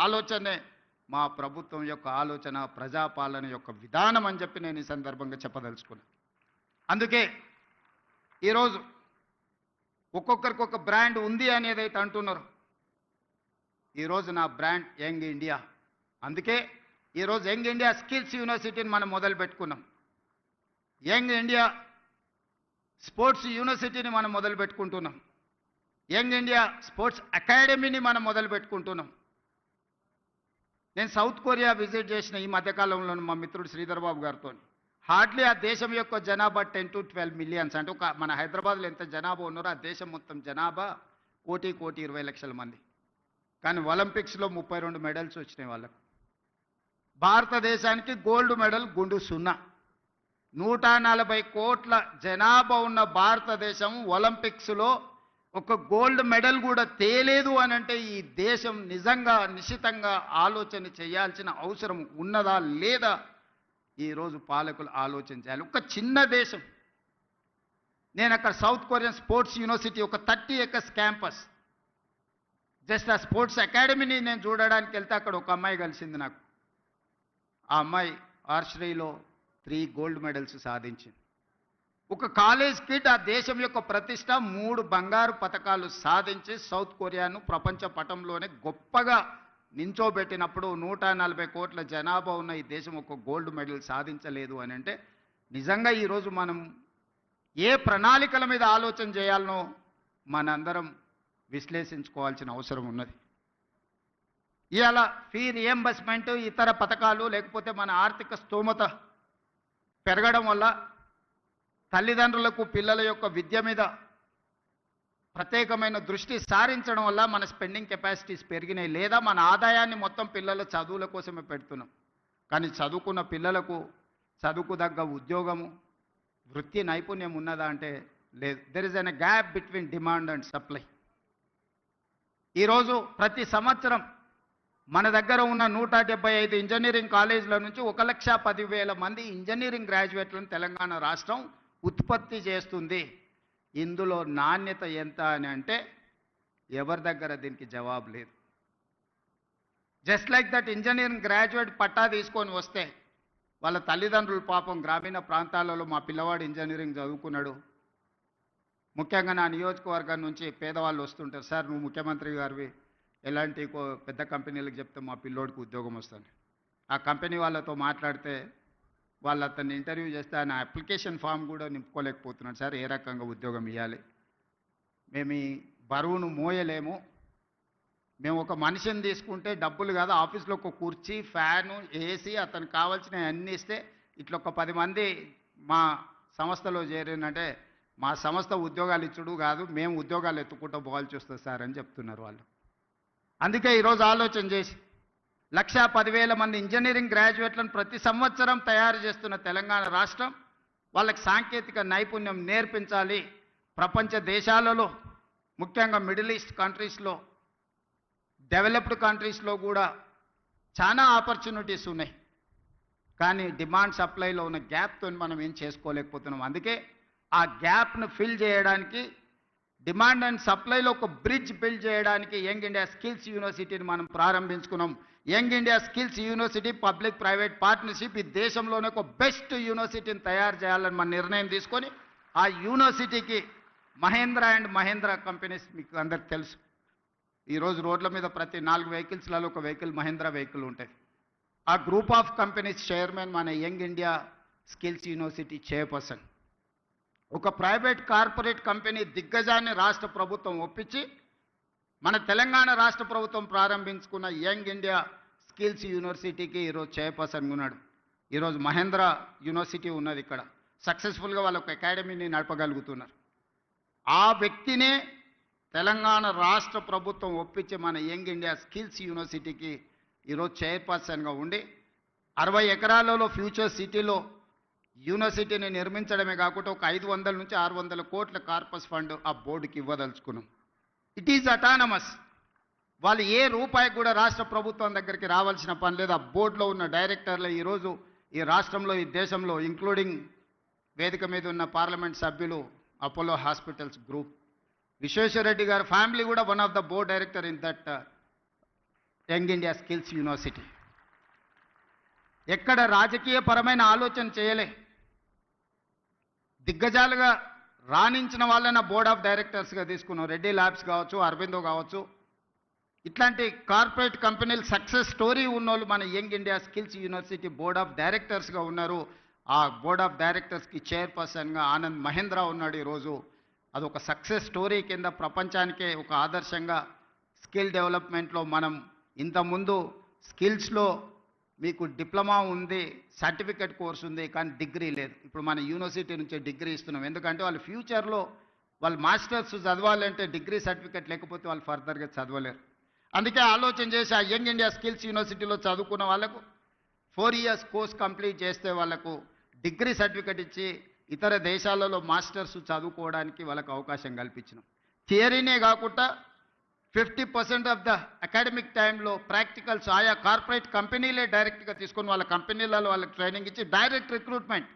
ఆలోచనే మా ప్రభుత్వం యొక్క ఆలోచన, ప్రజాపాలన యొక్క విధానం అని చెప్పి నేను ఈ సందర్భంగా చెప్పదలుచుకున్నాను. అందుకే ఈరోజు ఒక్కొక్కరికి ఒక బ్రాండ్ ఉంది అనేదైతే అంటున్నారు. ఈరోజు నా బ్రాండ్ యంగ్ ఇండియా. అందుకే ఈరోజు యంగ్ ఇండియా స్కిల్స్ యూనివర్సిటీని మనం మొదలు పెట్టుకున్నాం. యంగ్ ఇండియా స్పోర్ట్స్ యూనివర్సిటీని మనం మొదలు పెట్టుకుంటున్నాం. యంగ్ ఇండియా స్పోర్ట్స్ అకాడమీని మనం మొదలు పెట్టుకుంటున్నాం. నేను సౌత్ కొరియా విజిట్ చేసిన ఈ మధ్యకాలంలో మా మిత్రుడు శ్రీధర్ బాబు గారితో. హార్డ్లీ ఆ దేశం యొక్క జనాభా 10 to 12 మిలియన్స్. అంటే ఒక మన హైదరాబాద్లో ఎంత జనాభా ఉన్నారో ఆ దేశం మొత్తం జనాభా 1,20,00,000 మంది. కానీ ఒలింపిక్స్లో 32 మెడల్స్ వచ్చినాయి వాళ్ళకు. భారతదేశానికి గోల్డ్ మెడల్ గుండు 0. 140 కోట్ల జనాభా ఉన్న భారతదేశం ఒలింపిక్స్లో ఒక గోల్డ్ మెడల్ కూడా తేలేదు అని అంటే ఈ దేశం నిజంగా నిశితంగా ఆలోచన చేయాల్సిన అవసరం ఉన్నదా లేదా ఈరోజు పాలకులు ఆలోచన చేయాలి. ఒక చిన్న దేశం. నేను అక్కడ సౌత్ కొరియన్ స్పోర్ట్స్ యూనివర్సిటీ ఒక 30 acres క్యాంపస్, జస్ట్ ఆ స్పోర్ట్స్ అకాడమీని నేను చూడడానికి వెళ్తే అక్కడ ఒక అమ్మాయి కలిసింది నాకు. ఆ అమ్మాయి ఆర్చరీలో 3 గోల్డ్ మెడల్స్ సాధించింది. ఒక కాలేజ్ కిడ్ ఆ దేశం యొక్క ప్రతిష్ట 3 బంగారు పతకాలు సాధించి సౌత్ కొరియాను ప్రపంచ పటంలోనే గొప్పగా నించోబెట్టినప్పుడు 140 కోట్ల జనాభా ఉన్న ఈ దేశం ఒక గోల్డ్ మెడల్ సాధించలేదు అని అంటే నిజంగా ఈరోజు మనం ఏ ప్రణాళికల మీద ఆలోచన చేయాలనో మనందరం విశ్లేషించుకోవాల్సిన అవసరం ఉన్నది. ఇవాళ ఫీ రియంబర్స్మెంట్, ఇతర పథకాలు లేకపోతే మన ఆర్థిక స్తోమత పెరగడం వల్ల తల్లిదండ్రులకు పిల్లల యొక్క విద్య మీద ప్రత్యేకమైన దృష్టి సారించడం వల్ల మన స్పెండింగ్ కెపాసిటీస్ పెరిగినాయి. లేదా మన ఆదాయాన్ని మొత్తం పిల్లల చదువుల కోసమే పెడుతున్నాం. కానీ చదువుకున్న పిల్లలకు చదువుకు తగ్గ ఉద్యోగము, వృత్తి నైపుణ్యం ఉన్నదా అంటే లేదు. There is an gap between demand and supply. ఈరోజు ప్రతి సంవత్సరం మన దగ్గర ఉన్న 175 ఇంజనీరింగ్ కాలేజీల నుంచి 1,10,000 మంది ఇంజనీరింగ్ గ్రాడ్యుయేట్లను తెలంగాణ రాష్ట్రం ఉత్పత్తి చేస్తుంది. ఇందులో నాణ్యత ఎంత అని అంటే ఎవరి దగ్గర దీనికి జవాబు లేదు. Just like that engineering graduate పట్టా తీసుకొని వస్తే వాళ్ళ తల్లిదండ్రులు పాపం గ్రామీణ ప్రాంతాలలో మా పిల్లవాడు ఇంజనీరింగ్ చదువుకున్నాడు. ముఖ్యంగా నా నియోజకవర్గం నుంచి పేదవాళ్ళు వస్తుంటారు, సార్ నువ్వు ముఖ్యమంత్రి గారివి ఎలాంటి పెద్ద కంపెనీలకు చెప్తే మా పిల్లోడికి ఉద్యోగం వస్తుంది. ఆ కంపెనీ వాళ్ళతో మాట్లాడితే వాళ్ళు అతన్ని ఇంటర్వ్యూ చేస్తే ఆయన అప్లికేషన్ ఫామ్ కూడా నింపుకోలేకపోతున్నాడు, సార్ ఏ రకంగా ఉద్యోగం ఇవ్వాలి, మేము ఈ బరువును మోయలేము, మేము ఒక మనిషిని తీసుకుంటే డబ్బులు కాదు, ఆఫీస్లో ఒక కుర్చీ, ఫ్యాను, ఏసీ, అతనికి కావాల్సినవి అన్నీ ఇస్తే ఇట్లా ఒక 10 మంది మా సంస్థలో చేరినంటే మా సంస్థ ఉద్యోగాలు ఇచ్చుడు కాదు, మేము ఉద్యోగాలు ఎత్తుకుంటూ పోవాల్సి వస్తుంది సార్ అని చెప్తున్నారు వాళ్ళు. అందుకే ఈరోజు ఆలోచన చేసి 1,10,000 మంది ఇంజనీరింగ్ గ్రాడ్యుయేట్లను ప్రతి సంవత్సరం తయారు చేస్తున్న తెలంగాణ రాష్ట్రం వాళ్ళకి సాంకేతిక నైపుణ్యం నేర్పించాలి. ప్రపంచ దేశాలలో ముఖ్యంగా మిడిల్ ఈస్ట్ కంట్రీస్లో, డెవలప్డ్ కంట్రీస్లో కూడా చాలా ఆపర్చునిటీస్ ఉన్నాయి. కానీ డిమాండ్ సప్లైలో ఉన్న గ్యాప్తో మనం ఏం చేసుకోలేకపోతున్నాం. అందుకే ఆ గ్యాప్ను ఫిల్ చేయడానికి, డిమాండ్ అండ్ సప్లైలో ఒక బ్రిడ్జ్ బిల్డ్ చేయడానికి యంగ్ ఇండియా స్కిల్స్ యూనివర్సిటీని మనం ప్రారంభించుకున్నాం. Young India skills university public private partnership ఈ దేశంలోనే ఒక బెస్ట్ యూనివర్సిటీని తయారు చేయాలని మన నిర్ణయం తీసుకొని ఆ యూనివర్సిటీకి మహేంద్ర అండ్ మహేంద్ర కంపెనీస్ మీకు అందరికి తెలుసు. ఈరోజు రోడ్ల మీద ప్రతి 4 వెహికల్స్లలో ఒక వెహికల్ మహేంద్ర వెహికల్ ఉంటాయి. ఆ గ్రూప్ ఆఫ్ కంపెనీస్ చైర్మన్ మన young India skills university chairperson. ఒక ప్రైవేట్ కార్పొరేట్ కంపెనీ దిగ్గజాన్ని రాష్ట్ర ప్రభుత్వం ఒప్పించి మన తెలంగాణ రాష్ట్ర ప్రభుత్వం ప్రారంభించుకున్న యంగ్ ఇండియా స్కిల్స్ యూనివర్సిటీకి ఈరోజు చైర్పర్సన్ ఉన్నాడు. ఈరోజు మహేంద్ర యూనివర్సిటీ ఉన్నది ఇక్కడ. సక్సెస్ఫుల్గా వాళ్ళు ఒక అకాడమీని నడపగలుగుతున్నారు. ఆ వ్యక్తినే తెలంగాణ రాష్ట్ర ప్రభుత్వం ఒప్పించి మన యంగ్ ఇండియా స్కిల్స్ యూనివర్సిటీకి ఈరోజు చైర్పర్సన్గా ఉండి 60 ఎకరాలలో ఫ్యూచర్ సిటీలో యూనివర్సిటీని నిర్మించడమే కాకుండా ఒక 500 నుంచి 600 కోట్ల కార్పస్ ఫండ్ ఆ బోర్డుకి ఇవ్వదలుచుకున్నాం. It is autonomous. వాళ్ళు ఏ రూపాయి కూడా రాష్ట్ర ప్రభుత్వం దగ్గరికి రావాల్సిన పని లేదు. ఆ బోర్డులో ఉన్న డైరెక్టర్లు ఈరోజు ఈ రాష్ట్రంలో, ఈ దేశంలో, ఇంక్లూడింగ్ వేదిక మీద ఉన్న పార్లమెంట్ సభ్యులు, అపోలో హాస్పిటల్స్ గ్రూప్, విశ్వేశ్వరరెడ్డి గారి ఫ్యామిలీ కూడా one of the board director in that young India skills university. ఎక్కడ రాజకీయ పరమైన ఆలోచన చేయలే. దిగ్గజాలుగా రాణించిన వాళ్ళని బోర్డ్ ఆఫ్ డైరెక్టర్స్గా తీసుకున్నాం. రెడ్డి ల్యాబ్స్ కావచ్చు, అరబిందో కావచ్చు, ఇట్లాంటి కార్పొరేట్ కంపెనీలు సక్సెస్ స్టోరీ ఉన్నోళ్ళు మన young India skills university board of డైరెక్టర్స్గా ఉన్నారు. ఆ బోర్డ్ ఆఫ్ డైరెక్టర్స్కి చైర్పర్సన్గా ఆనంద్ మహేంద్ర ఉన్నాడు ఈరోజు. అదొక సక్సెస్ స్టోరీ కింద ప్రపంచానికే ఒక ఆదర్శంగా స్కిల్ డెవలప్మెంట్లో మనం ఇంతకుముందు స్కిల్స్లో మీకు డిప్లొమా ఉంది, సర్టిఫికెట్ కోర్స్ ఉంది, కానీ డిగ్రీ లేదు. ఇప్పుడు మన యూనివర్సిటీ నుంచే డిగ్రీ ఇస్తున్నాం. ఎందుకంటే వాళ్ళు ఫ్యూచర్లో వాళ్ళు మాస్టర్స్ చదవాలంటే డిగ్రీ సర్టిఫికెట్ లేకపోతే వాళ్ళు ఫర్దర్గా చదవలేరు. అందుకే ఆలోచన చేసి ఆ యంగ్ ఇండియా స్కిల్స్ యూనివర్సిటీలో చదువుకున్న వాళ్ళకు 4 years కోర్స్ కంప్లీట్ చేస్తే వాళ్ళకు డిగ్రీ సర్టిఫికెట్ ఇచ్చి ఇతర దేశాలలో మాస్టర్స్ చదువుకోవడానికి వాళ్ళకు అవకాశం కల్పించినాం. థియరీనే కాకుండా 50% ఆఫ్ ద అకాడమిక్ టైంలో ప్రాక్టికల్స్ ఆయా కార్పొరేట్ కంపెనీలే డైరెక్ట్గా తీసుకొని వాళ్ళ కంపెనీలలో వాళ్ళకి ట్రైనింగ్ ఇచ్చి డైరెక్ట్ రిక్రూట్మెంట్.